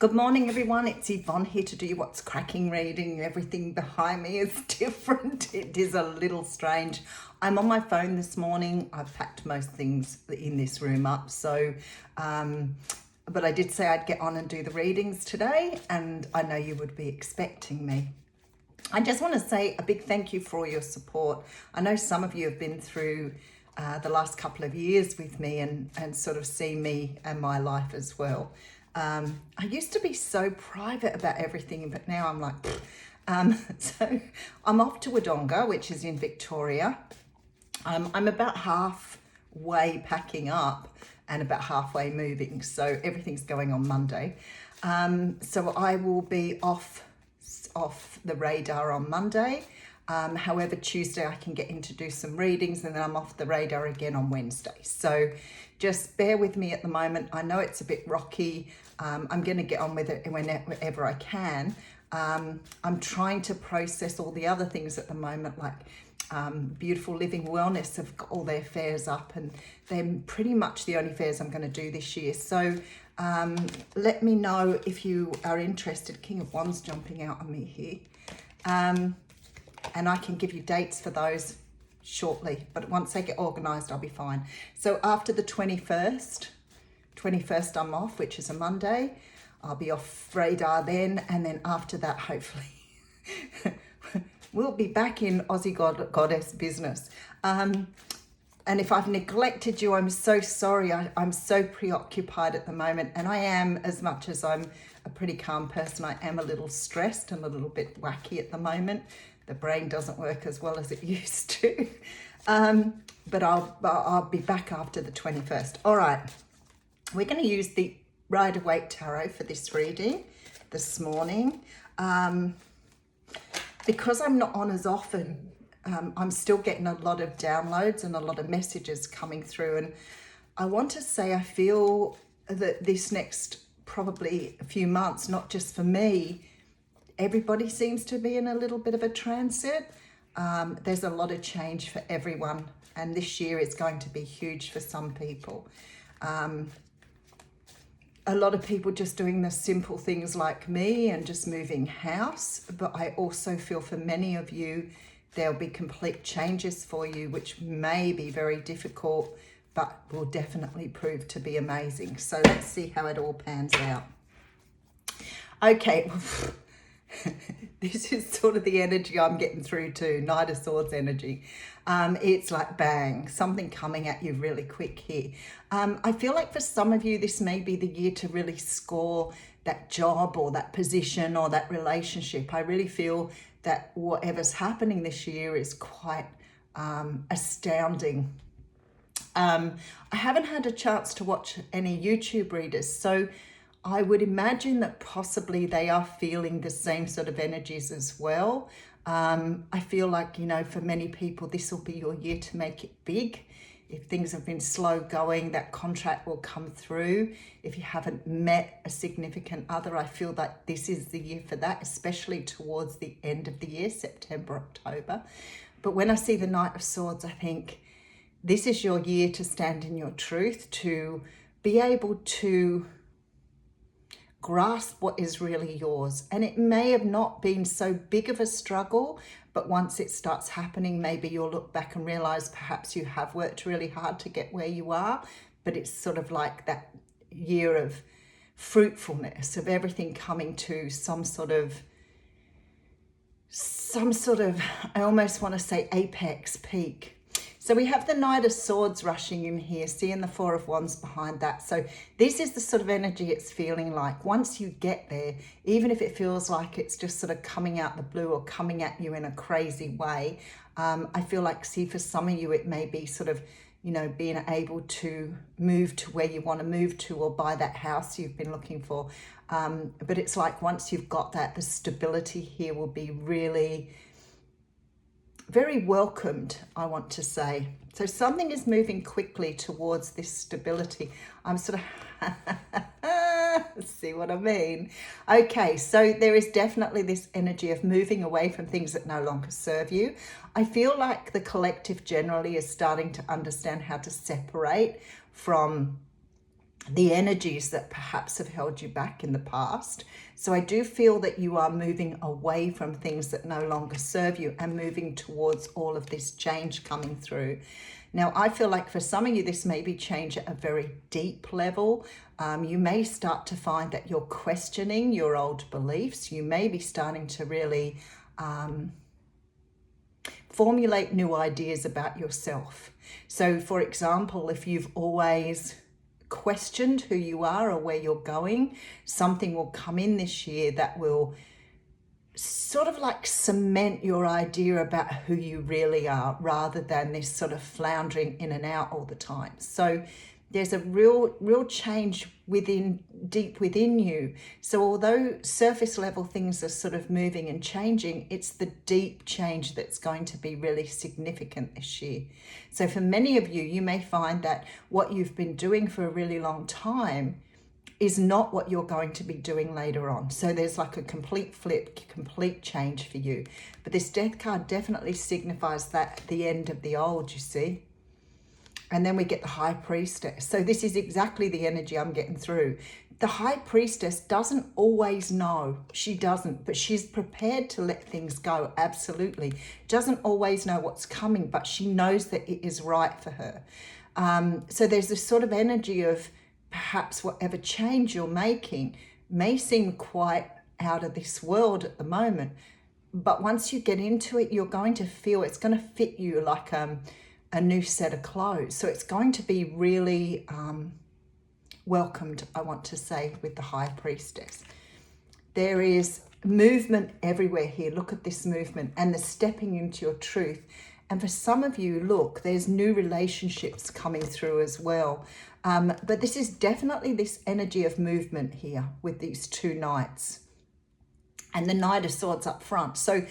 Good morning, everyone. It's Yvonne here to do you what's cracking reading. Everything behind me is different. It is a little strange. I'm on my phone this morning. I've packed most things in this room up. But I did say I'd get on and do the readings today, and I know you would be expecting me. I just want to say a big thank you for all your support. I know some of you have been through the last couple of years with me and sort of see me and my life as well. I used to be so private about everything, but now I'm like, so I'm off to Wodonga, which is in Victoria. I'm about halfway packing up and about halfway moving. So everything's going on Monday. So I will be off the radar on Monday. However, Tuesday I can get in to do some readings, and then I'm off the radar again on Wednesday. So just bear with me at the moment. I know it's a bit rocky. I'm going to get on with it whenever I can. I'm trying to process all the other things at the moment, like Beautiful Living Wellness have got all their fairs up, and they're pretty much the only fairs I'm going to do this year. So let me know if you are interested. King of Wands jumping out on me here. And I can give you dates for those shortly, but once they get organised, I'll be fine. So after the 21st I'm off, which is a Monday. I'll be off radar then, and then after that, hopefully, we'll be back in Aussie Goddess business. And if I've neglected you, I'm so sorry. I'm so preoccupied at the moment, and I am, as much as I'm a pretty calm person, I am a little stressed and a little bit wacky at the moment. The brain doesn't work as well as it used to. But I'll be back after the 21st. All right, we're going to use the Rider-Waite Tarot for this reading this morning. Because I'm not on as often, I'm still getting a lot of downloads and a lot of messages coming through. And I want to say I feel that this next probably a few months, not just for me, everybody seems to be in a little bit of a transit. There's a lot of change for everyone, and this year is going to be huge for some people. A lot of people just doing the simple things like me and just moving house, but I also feel for many of you, there'll be complete changes for you, which may be very difficult, but will definitely prove to be amazing. So let's see how it all pans out. Okay. This is sort of the energy I'm getting through too, Knight of Swords energy. It's like bang, something coming at you really quick here. I feel like for some of you, this may be the year to really score that job or that position or that relationship. I really feel that whatever's happening this year is quite astounding. I haven't had a chance to watch any YouTube readers, so I would imagine that possibly they are feeling the same sort of energies as well. I feel like, you know, for many people, this will be your year to make it big. If things have been slow going, that contract will come through. If you haven't met a significant other, I feel that this is the year for that, especially towards the end of the year, September, October. But when I see the Knight of Swords, I think this is your year to stand in your truth, to be able to grasp what is really yours. And it may have not been so big of a struggle, but once it starts happening, maybe you'll look back and realize perhaps you have worked really hard to get where you are, but it's sort of like that year of fruitfulness, of everything coming to some sort of, I almost want to say apex peak. So we have the Knight of Swords rushing in here, seeing the Four of Wands behind that. So this is the sort of energy it's feeling like. Once you get there, even if it feels like it's just sort of coming out the blue or coming at you in a crazy way, I feel like, see, for some of you, it may be sort of, you know, being able to move to where you want to move to or buy that house you've been looking for. But it's like once you've got that, the stability here will be really very welcomed, I want to say. So something is moving quickly towards this stability. I'm sort of, see what I mean? Okay, so there is definitely this energy of moving away from things that no longer serve you. I feel like the collective generally is starting to understand how to separate from the energies that perhaps have held you back in the past. So I do feel that you are moving away from things that no longer serve you and moving towards all of this change coming through. Now, I feel like for some of you, this may be change at a very deep level. You may start to find that you're questioning your old beliefs. You may be starting to really formulate new ideas about yourself. So, for example, if you've always questioned who you are or where you're going, something will come in this year that will sort of like cement your idea about who you really are, rather than this sort of floundering in and out all the time. So there's a real change deep within you. So although surface level things are sort of moving and changing, it's the deep change that's going to be really significant this year. So for many of you, you may find that what you've been doing for a really long time is not what you're going to be doing later on. So there's like a complete flip, complete change for you. But this Death card definitely signifies that the end of the old, you see. And then we get the High Priestess. So this is exactly the energy I'm getting through. The High Priestess doesn't always know. She doesn't, but she's prepared to let things go, absolutely. Doesn't always know what's coming, but she knows that it is right for her. So there's this sort of energy of perhaps whatever change you're making may seem quite out of this world at the moment. But once you get into it, you're going to feel it's going to fit you like a new set of clothes. So it's going to be really welcomed, I want to say, with the High Priestess. There is movement everywhere here. Look at this movement and the stepping into your truth. And for some of you, look, there's new relationships coming through as well. But this is definitely this energy of movement here with these two knights. And the Knight of Swords up front. So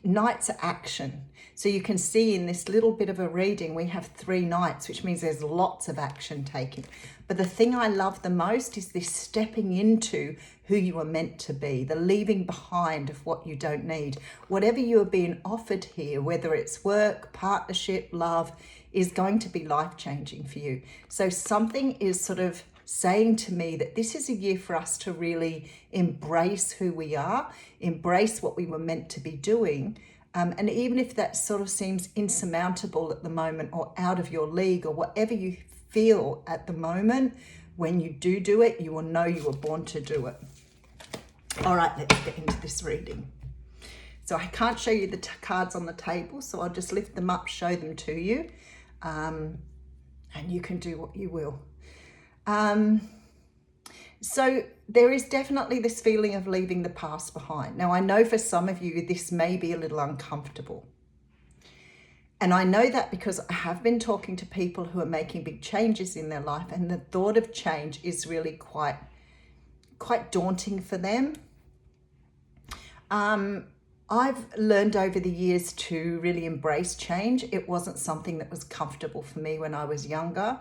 knights are action. So you can see in this little bit of a reading, we have 3 knights, which means there's lots of action taking. But the thing I love the most is this stepping into who you are meant to be, the leaving behind of what you don't need. Whatever you are being offered here, whether it's work, partnership, love, is going to be life-changing for you. So something is sort of saying to me that this is a year for us to really embrace who we are, embrace what we were meant to be doing. And even if that sort of seems insurmountable at the moment or out of your league or whatever you feel at the moment, when you do it, you will know you were born to do it. All right, let's get into this reading. So I can't show you the cards on the table, so I'll just lift them up, show them to you, and you can do what you will. So there is definitely this feeling of leaving the past behind. Now, I know for some of you, this may be a little uncomfortable. And I know that because I have been talking to people who are making big changes in their life, and the thought of change is really quite daunting for them. I've learned over the years to really embrace change. It wasn't something that was comfortable for me when I was younger.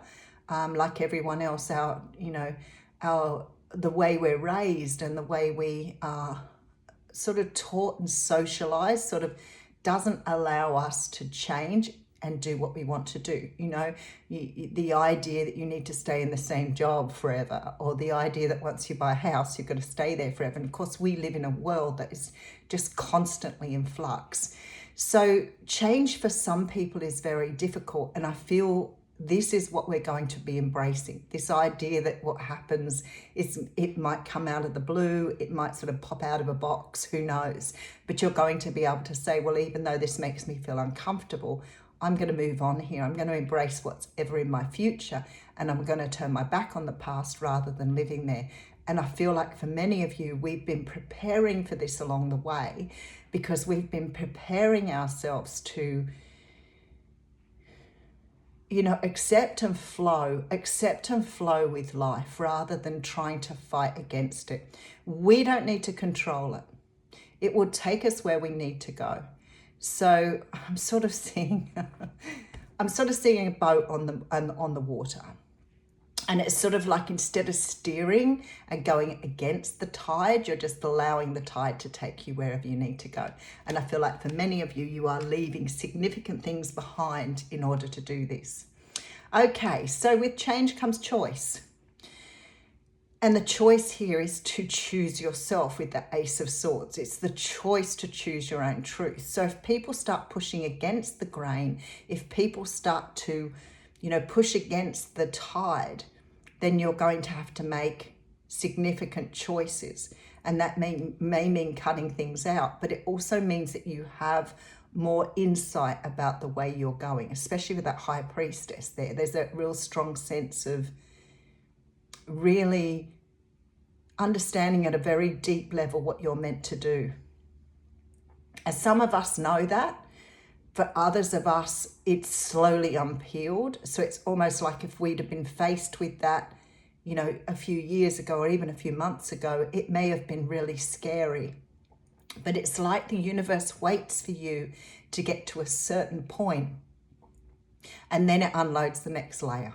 Like everyone else, the way we're raised and the way we are sort of taught and socialized sort of doesn't allow us to change and do what we want to do. The idea that you need to stay in the same job forever, or the idea that once you buy a house, you've got to stay there forever. And of course, we live in a world that is just constantly in flux. So change for some people is very difficult. And I feel this is what we're going to be embracing. This idea that what happens is it might come out of the blue, it might sort of pop out of a box, who knows? But you're going to be able to say, well, even though this makes me feel uncomfortable, I'm going to move on here. I'm going to embrace what's ever in my future, and I'm going to turn my back on the past rather than living there. And I feel like for many of you, we've been preparing for this along the way, because we've been preparing ourselves to accept and flow with life rather than trying to fight against it. We don't need to control it. It will take us where we need to go. So I'm sort of seeing a boat on the water. And it's sort of like, instead of steering and going against the tide, you're just allowing the tide to take you wherever you need to go. And I feel like for many of you, you are leaving significant things behind in order to do this. Okay, so with change comes choice. And the choice here is to choose yourself with the Ace of Swords. It's the choice to choose your own truth. So if people start pushing against the grain, if people start to, push against the tide, then you're going to have to make significant choices. And that may mean cutting things out, but it also means that you have more insight about the way you're going, especially with that High Priestess there. There's a real strong sense of really understanding at a very deep level what you're meant to do. As some of us know that, for others of us, it's slowly unpeeled. So it's almost like if we'd have been faced with that, a few years ago or even a few months ago, it may have been really scary. But it's like the universe waits for you to get to a certain point, and then it unloads the next layer.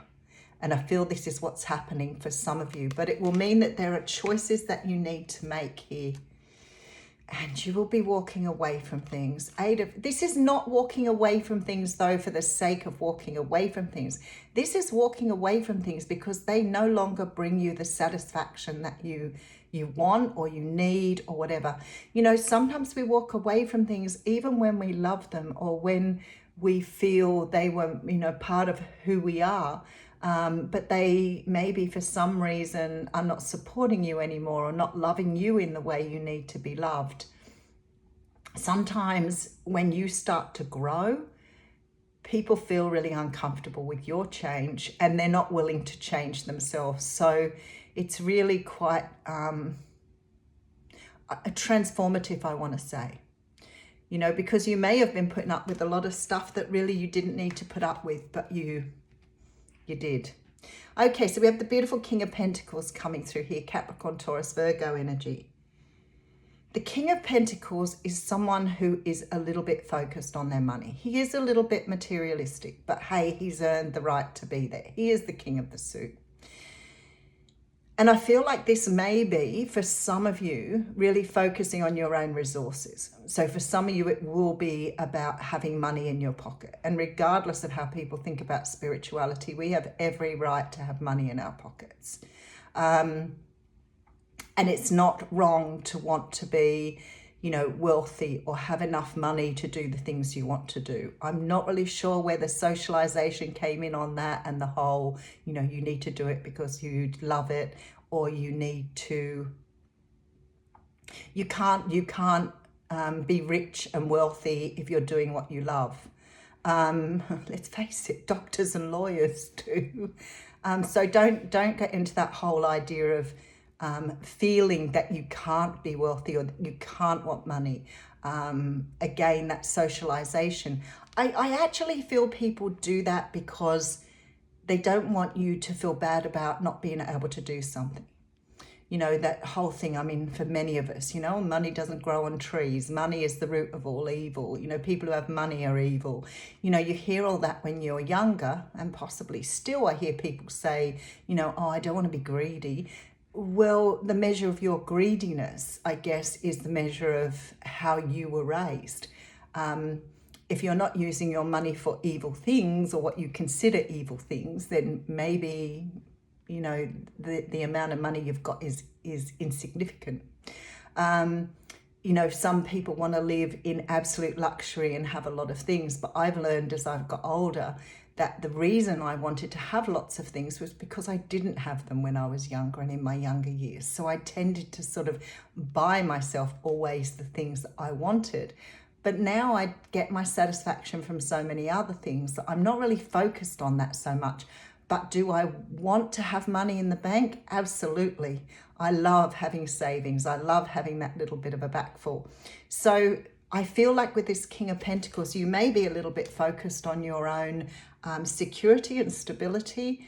And I feel this is what's happening for some of you, but it will mean that there are choices that you need to make here. And you will be walking away from things. This is not walking away from things though for the sake of walking away from things. This is walking away from things because they no longer bring you the satisfaction that you want or you need or whatever. Sometimes we walk away from things even when we love them or when we feel they were, part of who we are. But they maybe for some reason are not supporting you anymore or not loving you in the way you need to be loved. Sometimes when you start to grow, people feel really uncomfortable with your change and they're not willing to change themselves. So it's really quite a transformative, I want to say. Because you may have been putting up with a lot of stuff that really you didn't need to put up with, but you did. Okay, so we have the beautiful King of Pentacles coming through here, Capricorn, Taurus, Virgo energy. The King of Pentacles is someone who is a little bit focused on their money. He is a little bit materialistic, but hey, he's earned the right to be there. He is the king of the suit. And I feel like this may be, for some of you, really focusing on your own resources. So for some of you, it will be about having money in your pocket. And regardless of how people think about spirituality, we have every right to have money in our pockets. And it's not wrong to want to be, wealthy or have enough money to do the things you want to do. I'm not really sure where the socialization came in on that and the whole, you need to do it because you love it, or you need to, you can't be rich and wealthy if you're doing what you love. Let's face it, doctors and lawyers do. So don't get into that whole idea of feeling that you can't be wealthy or that you can't want money. Again, that socialization. I actually feel people do that because they don't want you to feel bad about not being able to do something. That whole thing, for many of us, money doesn't grow on trees. Money is the root of all evil. People who have money are evil. You hear all that when you're younger, and possibly still I hear people say, oh, I don't want to be greedy. Well, the measure of your greediness, I guess, is the measure of how you were raised. If you're not using your money for evil things or what you consider evil things, then maybe, the amount of money you've got is insignificant. Some people want to live in absolute luxury and have a lot of things, but I've learned as I've got older that the reason I wanted to have lots of things was because I didn't have them when I was younger and in my younger years. So I tended to sort of buy myself always the things that I wanted. But now I get my satisfaction from so many other things that I'm not really focused on that so much. But do I want to have money in the bank? Absolutely. I love having savings. I love having that little bit of a backfall. So I feel like with this King of Pentacles, you may be a little bit focused on your own security and stability.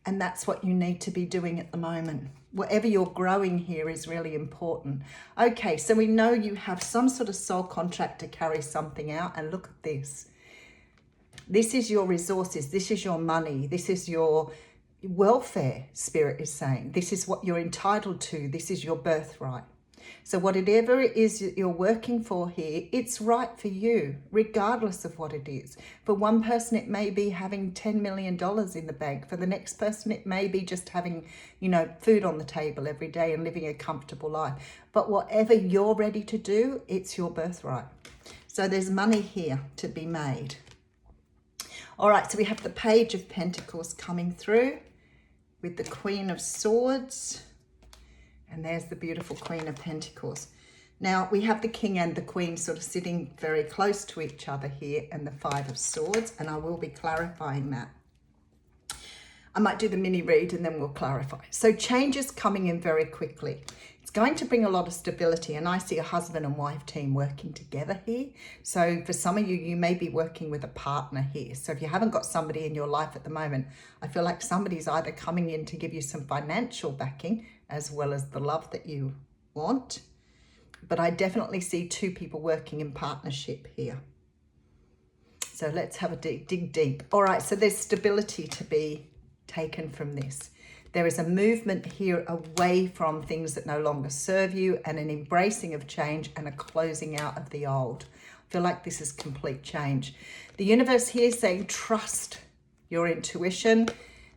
And that's what you need to be doing at the moment. Whatever you're growing here is really important. Okay, so we know you have some sort of soul contract to carry something out. And look at this. This is your resources. This is your money. This is your welfare, Spirit is saying. This is what you're entitled to. This is your birthright. So whatever it is that you're working for here, it's right for you, regardless of what it is. For one person, it may be having $10 million in the bank. For the next person, it may be just having, food on the table every day and living a comfortable life. But whatever you're ready to do, it's your birthright. So there's money here to be made. All right, so we have the Page of Pentacles coming through with the Queen of Swords. And there's the beautiful Queen of Pentacles. Now, we have the King and the Queen sort of sitting very close to each other here, and the Five of Swords, and I will be clarifying that. I might do the mini read and then we'll clarify. So change is coming in very quickly. It's going to bring a lot of stability, and I see a husband and wife team working together here. So for some of you, you may be working with a partner here. So if you haven't got somebody in your life at the moment, I feel like somebody's either coming in to give you some financial backing as well as the love that you want. But I definitely see two people working in partnership here. So let's have a dig deep. All right, so there's stability to be taken from this. There is a movement here away from things that no longer serve you, and an embracing of change and a closing out of the old. I feel like this is complete change. The universe here is saying trust your intuition.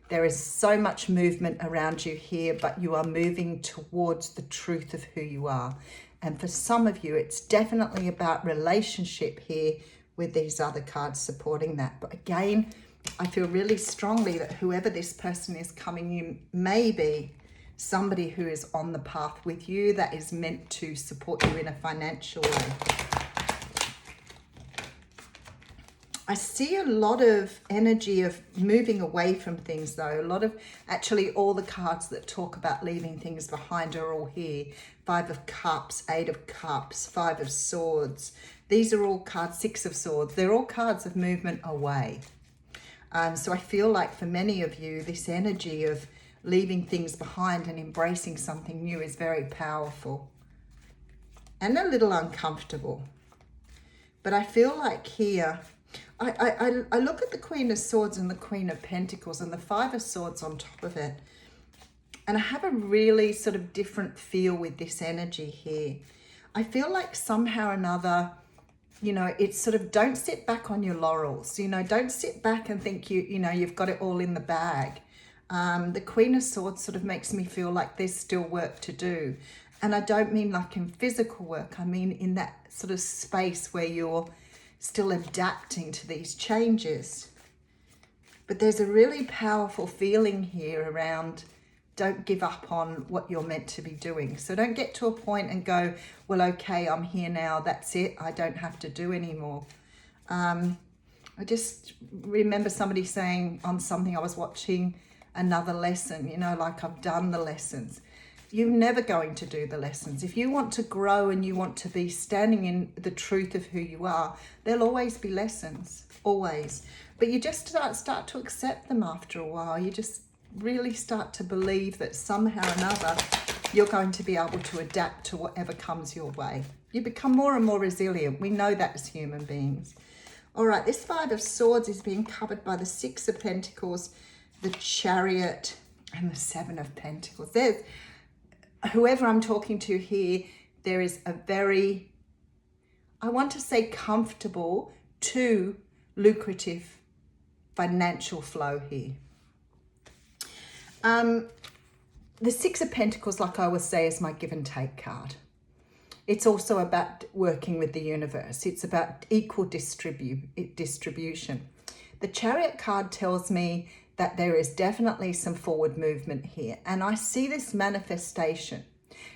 There is so much movement around you here, but you are moving towards the truth of who you are. And for some of you, it's definitely about relationship here with these other cards supporting that. But again, I feel really strongly that whoever this person is coming in may be somebody who is on the path with you that is meant to support you in a financial way. I see a lot of energy of moving away from things though. A lot of, actually all the cards that talk about leaving things behind are all here. Five of Cups, Eight of Cups, Five of Swords. These are all cards, Six of Swords. They're all cards of movement away. So I feel like for many of you, this energy of leaving things behind and embracing something new is very powerful and a little uncomfortable. But I feel like here, I look at the Queen of Swords and the Queen of Pentacles and the Five of Swords on top of it. And I have a really sort of different feel with this energy here. I feel like somehow or another, it's sort of, don't sit back on your laurels, don't sit back and think you've got it all in the bag. The Queen of Swords sort of makes me feel like there's still work to do. And I don't mean like in physical work, I mean in that sort of space where you're still adapting to these changes. But there's a really powerful feeling here around don't give up on what you're meant to be doing. So don't get to a point and go, well, okay, I'm here now, that's it, I don't have to do anymore. I just remember somebody saying on something I was watching, another lesson, like I've done the lessons. You're never going to do the lessons. If you want to grow and you want to be standing in the truth of who you are, there'll always be lessons, always. But you just start to accept them after a while. You just really start to believe that somehow or another you're going to be able to adapt to whatever comes your way. You become more and more resilient. We know that as human beings. All right, this Five of Swords is being covered by the Six of Pentacles, the Chariot, and the Seven of Pentacles. There's whoever I'm talking to here, there is a very, I want to say comfortable to lucrative financial flow here. The Six of Pentacles, like I always say, is my give and take card. It's also about working with the universe. It's about equal distribution. The Chariot card tells me that there is definitely some forward movement here. And I see this manifestation.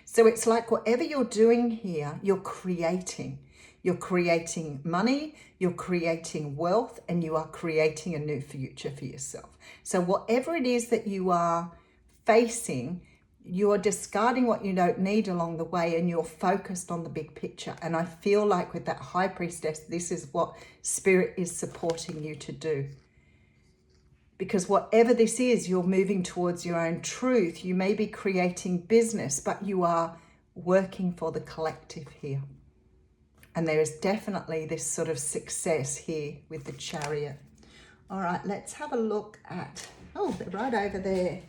So it's like whatever you're doing here, you're creating. You're creating money, you're creating wealth, and you are creating a new future for yourself. So whatever it is that you are facing, you're discarding what you don't need along the way, and you're focused on the big picture. And I feel like with that High Priestess, this is what Spirit is supporting you to do. Because whatever this is, you're moving towards your own truth. You may be creating business, but you are working for the collective here. And there is definitely this sort of success here with the Chariot. All right, let's have a look at, oh, they're right over there.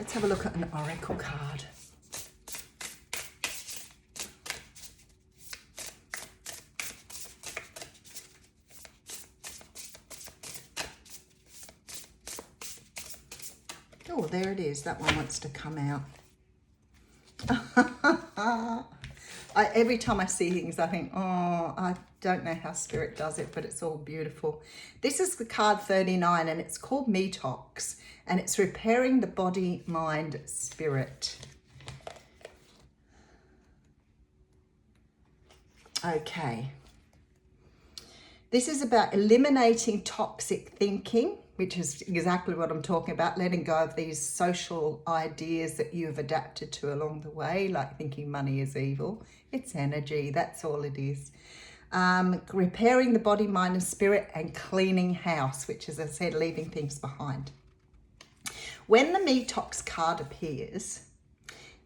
Let's have a look at an oracle card. Oh, there it is. That one wants to come out. Every time I see things, I think, oh, I don't know how Spirit does it, but it's all beautiful. This is the card 39, and it's called Detox, and it's repairing the body, mind, spirit. Okay. This is about eliminating toxic thinking, which is exactly what I'm talking about, letting go of these social ideas that you've adapted to along the way, like thinking money is evil. It's energy, that's all it is. Repairing the body, mind and spirit, and cleaning house, which is, as I said, leaving things behind. When the Detox card appears,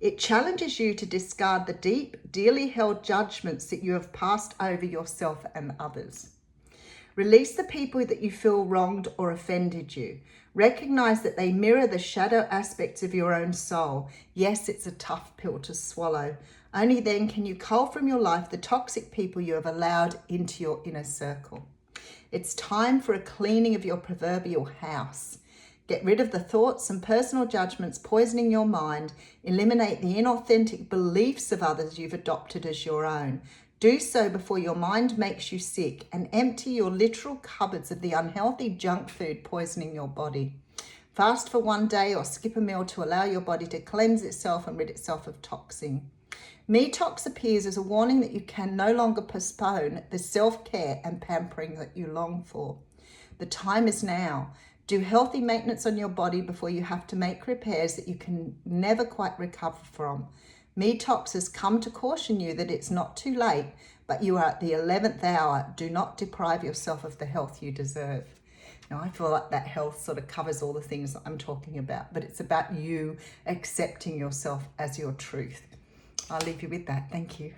it challenges you to discard the deep, dearly held judgments that you have passed over yourself and others. Release the people that you feel wronged or offended you. Recognize that they mirror the shadow aspects of your own soul. Yes, it's a tough pill to swallow. Only then can you cull from your life the toxic people you have allowed into your inner circle. It's time for a cleaning of your proverbial house. Get rid of the thoughts and personal judgments poisoning your mind. Eliminate the inauthentic beliefs of others you've adopted as your own. Do so before your mind makes you sick, and empty your literal cupboards of the unhealthy junk food poisoning your body. Fast for one day or skip a meal to allow your body to cleanse itself and rid itself of toxin. Detox appears as a warning that you can no longer postpone the self-care and pampering that you long for. The time is now. Do healthy maintenance on your body before you have to make repairs that you can never quite recover from. Detox has come to caution you that it's not too late, but you are at the 11th hour. Do not deprive yourself of the health you deserve. Now, I feel like that health sort of covers all the things that I'm talking about, but it's about you accepting yourself as your truth. I'll leave you with that. Thank you.